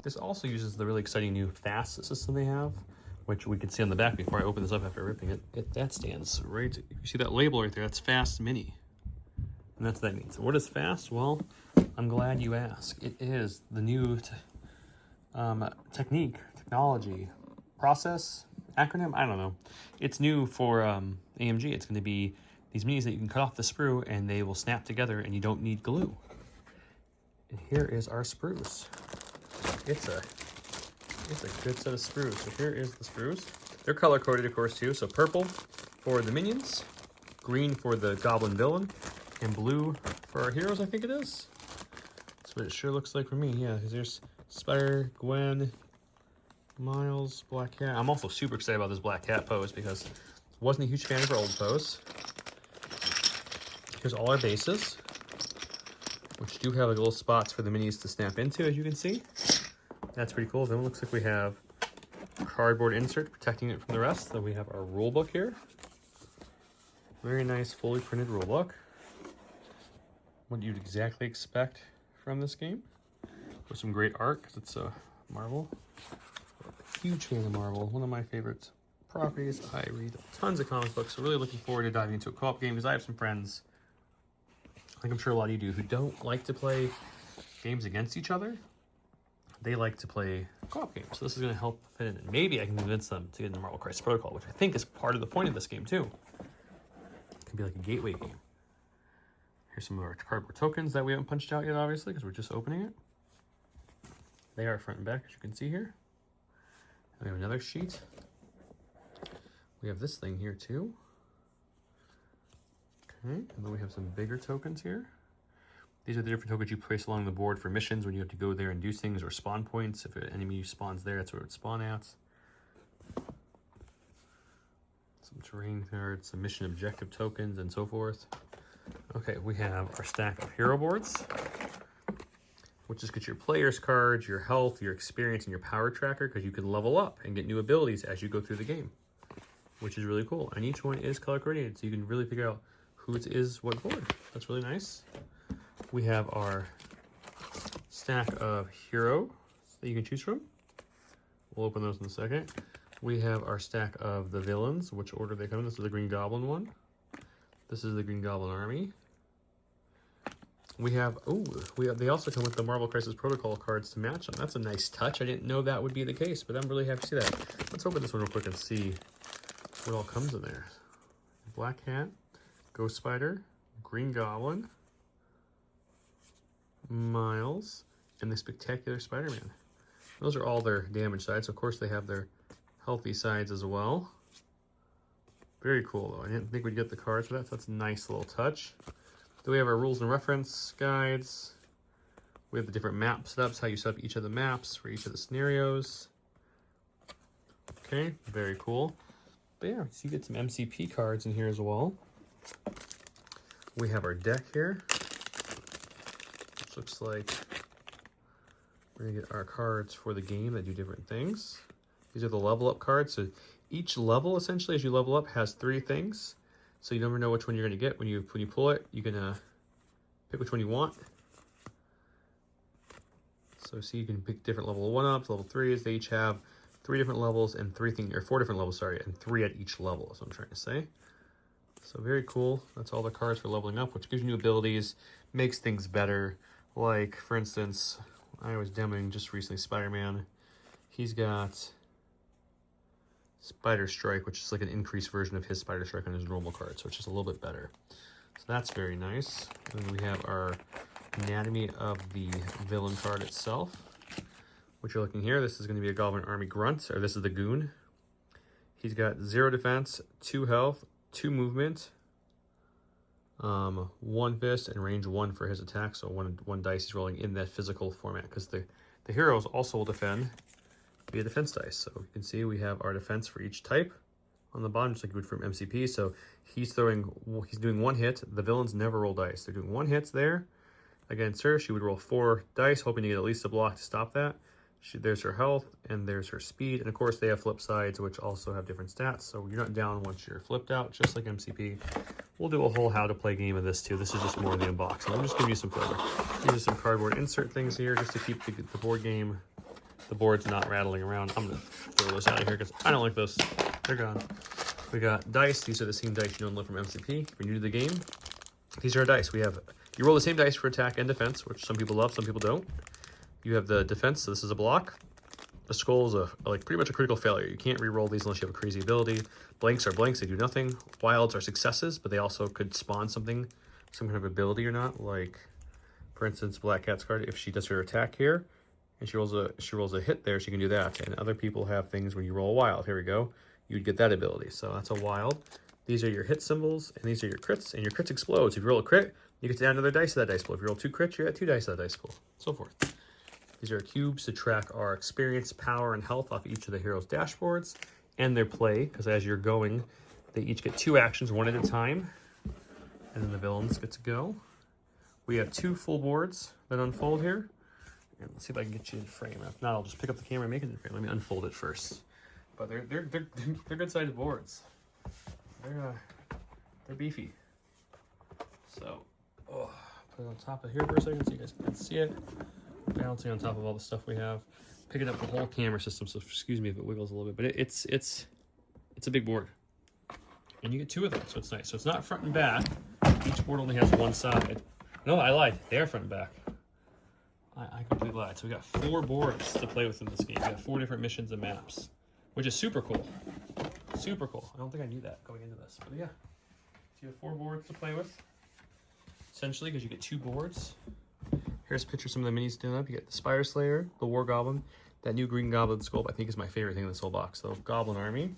This also uses the really exciting new F.A.S.T system they have, which we can see on the back before I open this up after ripping it. That stands right, you see that label right there, that's F.A.S.T Mini. And that's what that means. So what is F.A.S.T? Well, I'm glad you asked. It is the new technology, process, acronym, I don't know. It's new for AMG. It's going to be these minis that you can cut off the sprue and they will snap together and you don't need glue. And here is our sprues. It's a good set of sprues. So here is the sprues. They're color coded, of course, too. So purple for the minions, green for the goblin villain, and blue for our heroes, I think it is. That's what it sure looks like for me. Yeah, because there's Spider, Gwen, Miles, Black Cat. I'm also super excited about this Black Cat pose because I wasn't a huge fan of her old pose. Here's all our bases, which do have like little spots for the minis to snap into, as you can see. That's pretty cool. Then it looks like we have cardboard insert protecting it from the rest. Then we have our rule book here. Very nice, fully printed rule book. What you'd exactly expect from this game. With some great art, because it's a Marvel. Huge fan of Marvel. One of my favorite properties. I read tons of comic books, so really looking forward to diving into a co-op game because I have some friends, like I'm sure a lot of you do, who don't like to play games against each other. They like to play co-op games. So this is going to help fit in. And maybe I can convince them to get into Marvel Crisis Protocol, which I think is part of the point of this game too. It can be like a gateway game. Here's some of our cardboard tokens that we haven't punched out yet, obviously, because we're just opening it. They are front and back, as you can see here. And we have another sheet. We have this thing here too. Okay, and then we have some bigger tokens here. These are the different tokens you place along the board for missions when you have to go there and do things, or spawn points. If an enemy spawns there, that's where it would spawn at. Some terrain cards, some mission objective tokens, and so forth. Okay, we have our stack of hero boards, which just gets your player's cards, your health, your experience, and your power tracker, because you can level up and get new abilities as you go through the game, which is really cool. And each one is color coordinated, so you can really figure out whose is what board. That's really nice. We have our stack of heroes that you can choose from. We'll open those in a second. We have our stack of the villains, which order they come in. This is the Green Goblin one. This is the Green Goblin Army. We have, they also come with the Marvel Crisis Protocol cards to match them. That's a nice touch. I didn't know that would be the case, but I'm really happy to see that. Let's open this one real quick and see what all comes in there. Black Cat, Ghost Spider, Green Goblin, Miles, and the Spectacular Spider-Man. Those are all their damage sides. Of course, they have their healthy sides as well. Very cool, though. I didn't think we'd get the cards for that, so that's a nice little touch. Then we have our rules and reference guides. We have the different map setups, how you set up each of the maps for each of the scenarios. Okay, very cool. But yeah, so you get some MCP cards in here as well. We have our deck here, which looks like we're gonna get our cards for the game that do different things. These are the level up cards. So each level, essentially, as you level up, has 3 things. So you never know which one you're gonna get. When you pull it, you're gonna pick which one you want. So see, you can pick different level 1-ups, level 3s. They each have 3 different levels and 4 different levels, sorry, and 3 at each level, is what I'm trying to say. So very cool. That's all the cards for leveling up, which gives you new abilities, makes things better. Like, for instance, I was demoing just recently Spider-Man. He's got Spider Strike, which is like an increased version of his Spider Strike on his normal card, so it's just a little bit better. So that's very nice. And then we have our anatomy of the villain card itself, which you're looking here. This is going to be a Goblin Army Grunt, or this is the Goon. He's got 0 defense, 2 health, 2 movement, 1 fist, and range 1 for his attack. So one dice he's rolling in that physical format, because the heroes also will defend via defense dice. So you can see we have our defense for each type on the bottom, just like you would from MCP. So he's doing 1 hit. The villains never roll dice. They're doing 1 hit there. Against her, she would roll 4 dice, hoping to get at least a block to stop that. There's her health, and there's her speed. And of course, they have flip sides, which also have different stats. So you're not down once you're flipped out, just like MCP. We'll do a whole how to play game of this too. This is just more in the unboxing. I'm just giving you some flavor. These are some cardboard insert things here, just to keep the board game the board's not rattling around. I'm gonna throw those out of here because I don't like those. They're gone. We got dice. These are the same dice you know and love from MCP. If you're new to the game, these are our dice. You roll the same dice for attack and defense, which some people love, some people don't. You have the defense, so this is a block. The skull is like pretty much a critical failure. You can't re-roll these unless you have a crazy ability. Blanks are blanks, they do nothing. Wilds are successes, but they also could spawn something, some kind of ability or not. Like, for instance, Black Cat's card, if she does her attack here, and she rolls a hit there, she can do that. And other people have things when you roll a wild. Here we go. You'd get that ability. So that's a wild. These are your hit symbols, and these are your crits, and your crits explodes. If you roll a crit, you get to add another dice to that dice pool. If you roll 2 crits, you add 2 dice to that dice pool, so forth. These are cubes to track our experience, power, and health off each of the heroes' dashboards and their play, because as you're going, they each get 2 actions, 1 at a time, and then the villains get to go. We have 2 full boards that unfold here. And let's see if I can get you in frame. If not, I'll just pick up the camera and make it in frame. Let me unfold it first. But they're good-sized boards. They're beefy. So, put it on top of here for a second so you guys can see it. Balancing on top of all the stuff we have. Picking up the whole camera system, so excuse me if it wiggles a little bit, but it's a big board. And you get 2 of them, so it's nice. So it's not front and back. Each board only has 1 side. No, I lied. They are front and back. I completely lied. So we got 4 boards to play with in this game. We got 4 different missions and maps, which is super cool. Super cool. I don't think I knew that going into this, but yeah. So you have 4 boards to play with, essentially, because you get 2 boards. Here's a picture of some of the minis doing up. You get the Spire Slayer, the War Goblin, that new Green Goblin skull, I think is my favorite thing in this whole box. So Goblin Army.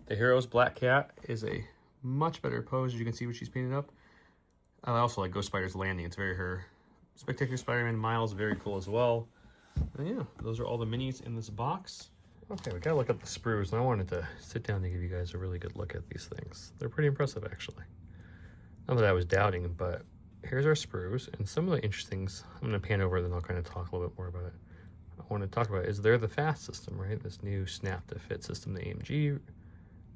The hero's Black Cat is a much better pose, as you can see what she's painted up. I also like Ghost Spider's Landing. It's very her. Spectacular Spider-Man Miles, very cool as well. And yeah, those are all the minis in this box. Okay, we gotta look at the sprues, and I wanted to sit down to give you guys a really good look at these things. They're pretty impressive, actually. Not that I was doubting, but here's our sprues, and some of the interesting things, I'm gonna pan over, then I'll kind of talk a little bit more about it. I want to talk about is they're the F.A.S.T system, right? This new snap to fit system the AMG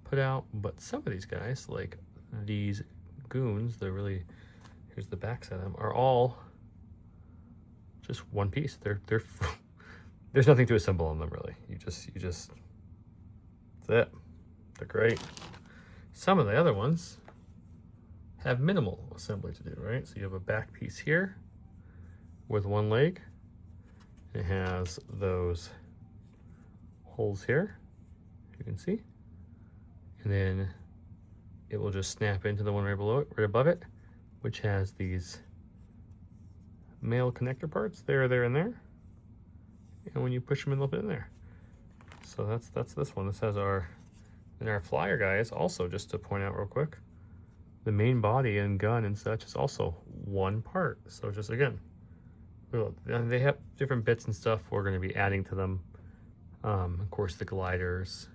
put out, but some of these guys, like these goons, they're really, here's the backs of them, are all just one piece. They're there's nothing to assemble on them really. You just that's it. They're great. Some of the other ones have minimal assembly to do, right? So you have a back piece here with 1 leg. It has those holes here, you can see, and then it will just snap into the one right below it, right above it, which has these male connector parts there, and there, and when you push them in, they'll fit in there. So that's this one. This has our flyer guys. Also, just to point out real quick, the main body and gun and such is also 1 part. So just again, they have different bits and stuff we're going to be adding to them. Of course, the gliders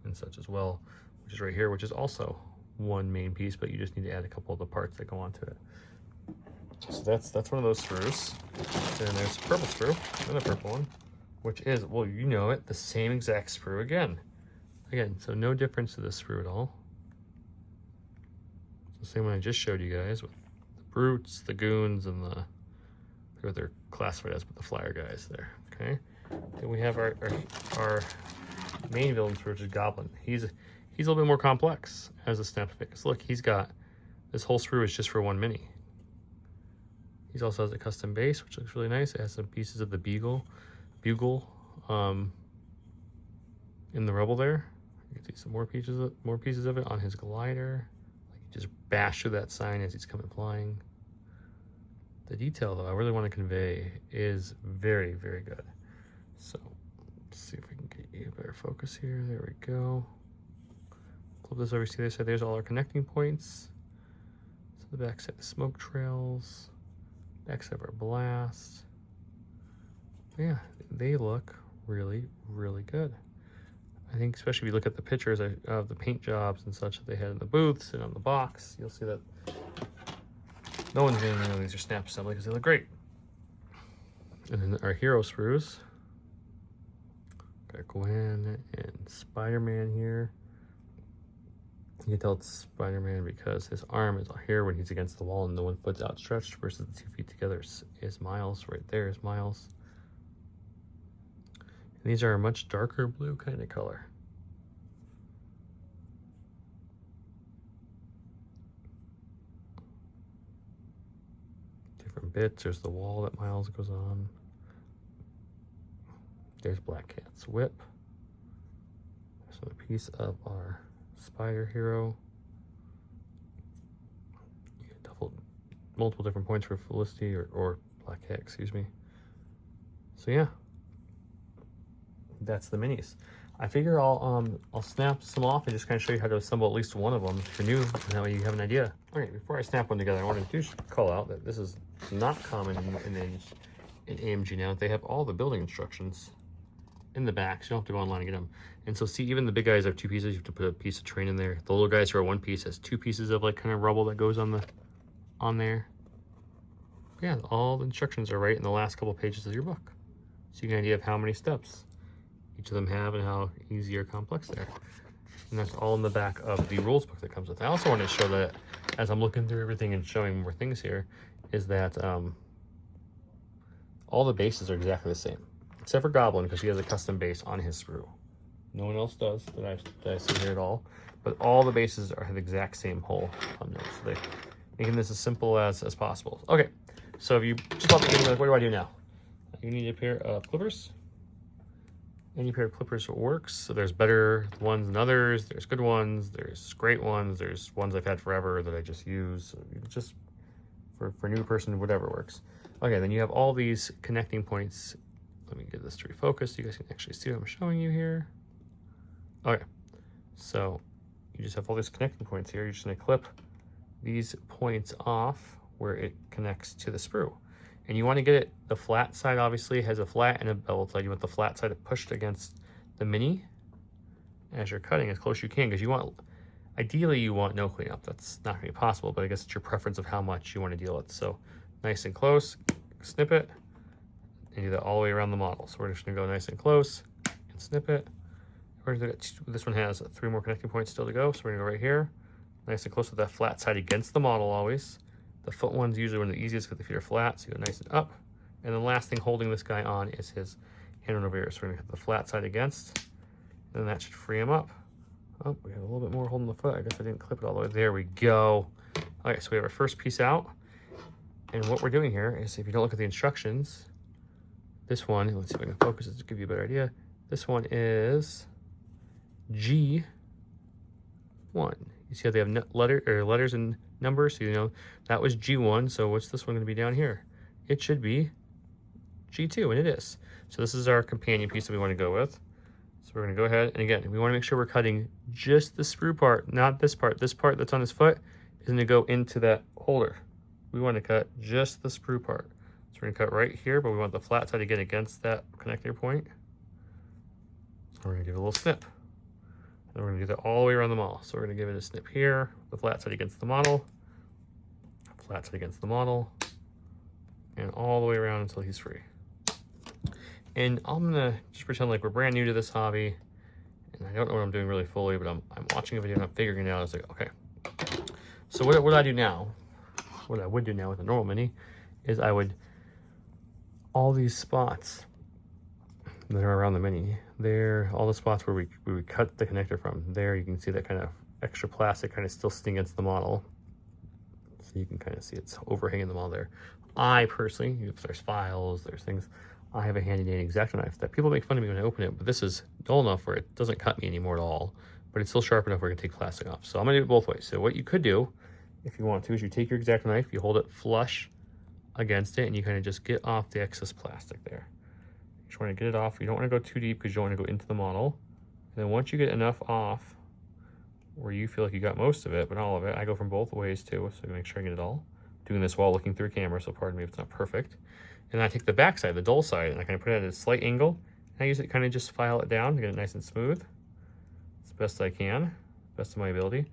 and such as well, which is right here, which is also 1 main piece, but you just need to add a couple of the parts that go onto it. So that's one of those screws. And there's a purple screw, another purple one, which is, well, you know it, the same exact screw again. So no difference to this screw at all. It's the same one I just showed you guys with the brutes, the goons, and the, what they're classified as, but the flyer guys there. Okay. Then we have our main villain screw, which is Goblin. He's a little bit more complex as a snap fix. Look, he's got this whole screw is just for 1 mini. He also has a custom base, which looks really nice. It has some pieces of the bugle in the rubble there. You can see some more pieces of it on his glider. Like he just bashed through that sign as he's coming flying. The detail, though, I really want to convey is very, very good. So let's see if we can get you a better focus here. There we go. Flip this over to the other side. There's all our connecting points. So the back side, the smoke trails. Backside of our blast. Yeah, they look really, really good. I think especially if you look at the pictures of the paint jobs and such that they had in the booths and on the box, you'll see that no one's going to know these are snap assembly because they look great. And then our hero screws. Got Gwen and Spider-Man here. You can tell it's Spider-Man because his arm is here when he's against the wall and the 1 foot's outstretched versus the 2 feet together is Miles. Right there is Miles. And these are a much darker blue kind of color. Different bits. There's the wall that Miles goes on. There's Black Cat's whip. There's a piece of our spider hero. Multiple different points for Felicity or Black Cat, excuse me. So yeah, that's the minis. I figure I'll snap some off and just kind of show you how to assemble at least one of them if you're new, and that way you have an idea. Okay, before I snap one together, I wanted to call out that this is not common in AMG now. They have all the building instructions in the back, so you don't have to go online and get them. And so see, even the big guys have two pieces. You have to put a piece of train in there. The little guys who are one piece has two pieces of like kind of rubble that goes on there. Yeah, all the instructions are right in the last couple pages of your book, so you get an idea of how many steps each of them have and how easy or complex they are. And that's all in the back of the rules book that comes with it. I also want to show that as I'm looking through everything and showing more things here, is that all the bases are exactly the same, except for Goblin, because he has a custom base on his sprue. No one else does that I see here at all, but all the bases have the exact same hole on those. So they're making this as simple as possible. Okay, so if you just bought the game, like, what do I do now? You need a pair of clippers. Any pair of clippers works. So there's better ones than others. There's good ones. There's great ones. There's ones I've had forever that I just use. Just for a new person, whatever works. Okay, then you have all these connecting points. Let me get this to refocus so you guys can actually see what I'm showing you here. Okay, so you just have all these connecting points here. You're just gonna clip these points off where it connects to the sprue. And you want to get it, the flat side obviously has a flat and a bevel side. You want the flat side pushed against the mini as you're cutting as close as you can, because you want, ideally you want no cleanup. That's not going to be possible, but I guess it's your preference of how much you want to deal with. So nice and close, snip it, and do that all the way around the model. So we're just going to go nice and close and snip it. This one has 3 more connecting points still to go, so we're going to go right here. Nice and close with that flat side against the model always. The foot one's usually one of the easiest because the feet are flat, so you go nice and up. And the last thing holding this guy on is his hand over here. So we're gonna hit the flat side against, and that should free him up. Oh, we have a little bit more holding the foot. I guess I didn't clip it all the way. There we go. All right, so we have our first piece out. And what we're doing here is, if you don't look at the instructions, this one, let's see if I can focus it to give you a better idea. This one is G1. You see how they have letters and numbers, so you know that was G1. So what's this one going to be down here? It should be G2, and it is. So this is our companion piece that we want to go with. So we're going to go ahead, and again, we want to make sure we're cutting just the sprue part, not this part. This part that's on his foot is going to go into that holder. We want to cut just the sprue part. So we're going to cut right here, but we want the flat side again against that connector point. So we're going to give it a little snip. And we're going to do that all the way around the model. So we're going to give it a snip here, the flat side against the model, flat side against the model, and all the way around until he's free. And I'm going to just pretend like we're brand new to this hobby, and I don't know what I'm doing really fully, but I'm watching a video and I'm figuring it out. I was like, okay. So what I do now, what I would do now with a normal mini, is I would, all these spots that are around the mini, they're all the spots where we cut the connector from. There you can see that kind of extra plastic kind of still sitting against the model, so you can kind of see it's overhanging the model there. I personally, if there's files, there's things, I have a handy dandy X-Acto knife that people make fun of me when I open it, but this is dull enough where it doesn't cut me anymore at all, but it's still sharp enough where I can take plastic off. So I'm gonna do it both ways. So what you could do, if you want to, is you take your X-Acto knife, you hold it flush against it, and you kind of just get off the excess plastic there. You just want to get it off. You don't want to go too deep because you don't want to go into the model. And then once you get enough off where you feel like you got most of it, but not all of it, I go from both ways too, so I make sure I get it all. Doing this while looking through a camera, so pardon me if it's not perfect. And then I take the back side, the dull side, and I kind of put it at a slight angle. And I use it kind of just file it down to get it nice and smooth. As best I can, best of my ability. I'm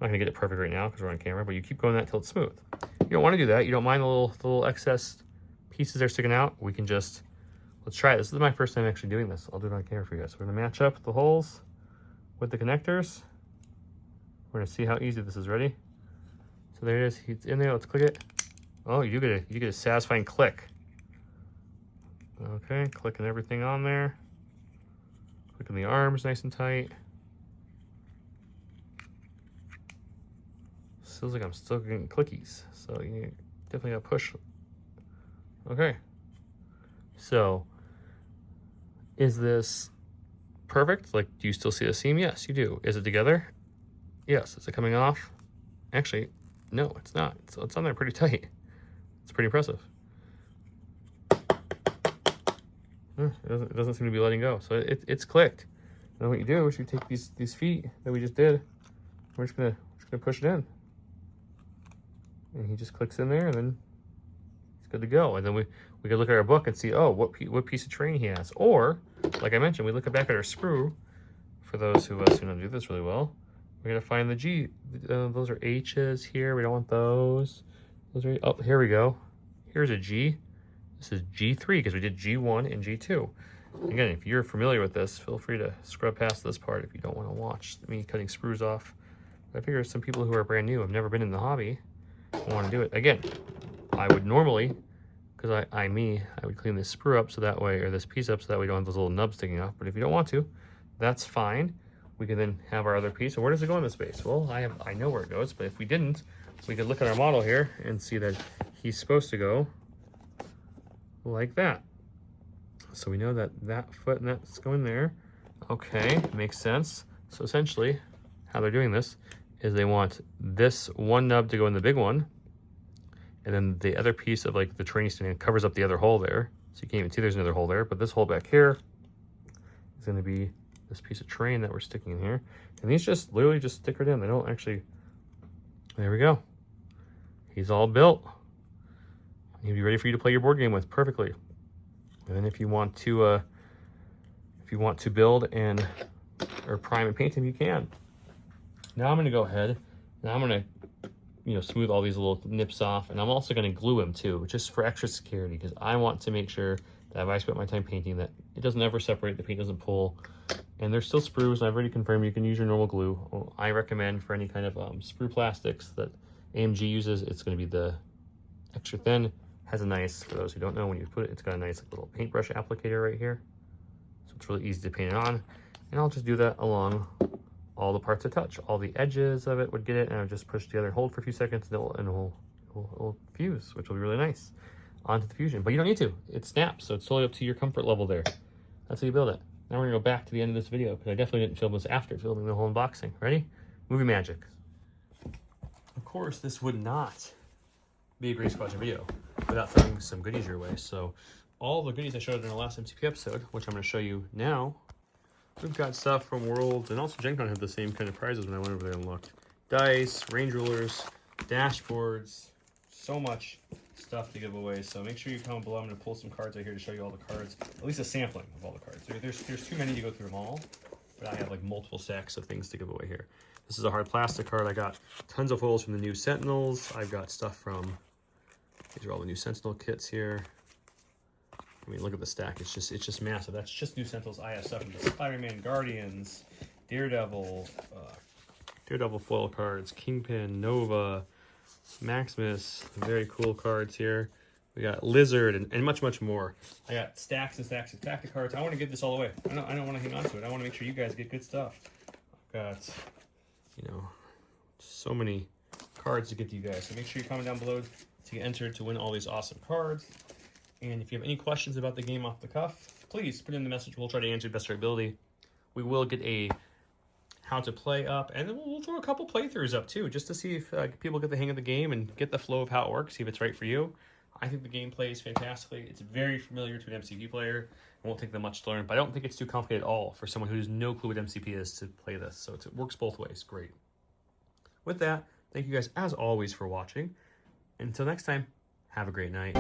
not gonna get it perfect right now because we're on camera, but you keep going that till it's smooth. You don't want to do that. You don't mind the little excess pieces that are sticking out. We can just, let's try it. This is my first time actually doing this. I'll do it on camera for you guys. So we're gonna match up the holes with the connectors. We're gonna see how easy this is. Ready? So there it is. It's in there. Let's click it. Oh, you get a satisfying click. Okay, clicking everything on there. Clicking the arms nice and tight. Feels like I'm still getting clickies, so you definitely gotta push. Okay. So, is this perfect? Like, do you still see the seam? Yes, you do. Is it together? Yes. Is it coming off? Actually, no, it's not. So it's on there pretty tight. It's pretty impressive. It doesn't seem to be letting go. So it's clicked. Now what you do is you take these feet that we just did. We're just gonna push it in. And he just clicks in there, and then it's good to go. And then we can look at our book and see, oh, what piece of train he has. Or, like I mentioned, we look back at our sprue. For those who know how to do this really well, we're gonna find the G. Those are H's here. We don't want those. Those are, oh, here we go. Here's a G. This is G3 because we did G1 and G2. Again, if you're familiar with this, feel free to scrub past this part if you don't want to watch me cutting sprues off. But I figure some people who are brand new, have never been in the hobby, want to do it. Again, I would normally, because I would clean this sprue up so that way, or this piece up so that we don't have those little nubs sticking off. But if you don't want to, that's fine. We can then have our other piece. And where does it go in this base? Well, I know where it goes, but if we didn't, we could look at our model here and see that he's supposed to go like that. So we know that that foot and that's going there. Okay, makes sense. So essentially, how they're doing this is they want this one nub to go in the big one, and then the other piece of like the training stand covers up the other hole there. So you can't even see there's another hole there, but this hole back here is going to be this piece of train that we're sticking in here. And these just literally just stick it in. They don't actually, there we go. He's all built. He'll be ready for you to play your board game with perfectly. And then if you want to build or prime and paint him, you can. Now I'm going to go ahead and I'm going to, smooth all these little nips off, and I'm also going to glue him too, just for extra security, because I want to make sure that if I spent my time painting that it doesn't ever separate, the paint doesn't pull. And there's still sprues, and I've already confirmed you can use your normal glue. I recommend for any kind of sprue plastics that AMG uses, it's going to be the extra thin. Has a nice, for those who don't know, when you put it, it's got a nice little paintbrush applicator right here. So it's really easy to paint it on. And I'll just do that along all the parts I touch. All the edges of it would get it, and I'll just push together, hold for a few seconds, and it'll fuse, which will be really nice onto the fusion. But you don't need to. It snaps, so it's totally up to your comfort level there. That's how you build it. Now we're gonna go back to the end of this video, because I definitely didn't film this after filming the whole unboxing. Ready? Movie magic. Of course, this would not be a Gray Squadron video without throwing some goodies your way. So all the goodies I showed in our last MCP episode, which I'm going to show you now, we've got stuff from World, and also Gencon had the same kind of prizes when I went over there and looked. Dice, range rulers, dashboards, so much stuff to give away. So make sure you comment below. I'm going to pull some cards out here to show you all the cards, at least a sampling of all the cards. There's too many to go through them all, but I have like multiple stacks of things to give away here. This is a hard plastic card. I got tons of foils from the new Sentinels. I've got stuff from, these are all the new Sentinel kits here. I mean, look at the stack. It's just massive. That's just new Sentinels. I have stuff from the Spider-Man, Guardians, Daredevil foil cards, Kingpin, Nova, Maximus. Very cool cards here. We got Lizard and much, much more. I got stacks and stacks of tactic cards. I want to give this all away. I don't want to hang on to it. I want to make sure you guys get good stuff. I've got, so many cards to get to you guys. So make sure you comment down below to get entered to win all these awesome cards. And if you have any questions about the game off the cuff, please put in the message. We'll try to answer the best of our ability. We will get a how to play up, and then we'll throw a couple playthroughs up too, just to see if people get the hang of the game and get the flow of how it works, see if it's right for you. I think the game plays fantastically. It's very familiar to an MCP player. It won't take them much to learn, but I don't think it's too complicated at all for someone who has no clue what MCP is to play this. So it works both ways. Great. With that, thank you guys as always for watching. Until next time, have a great night.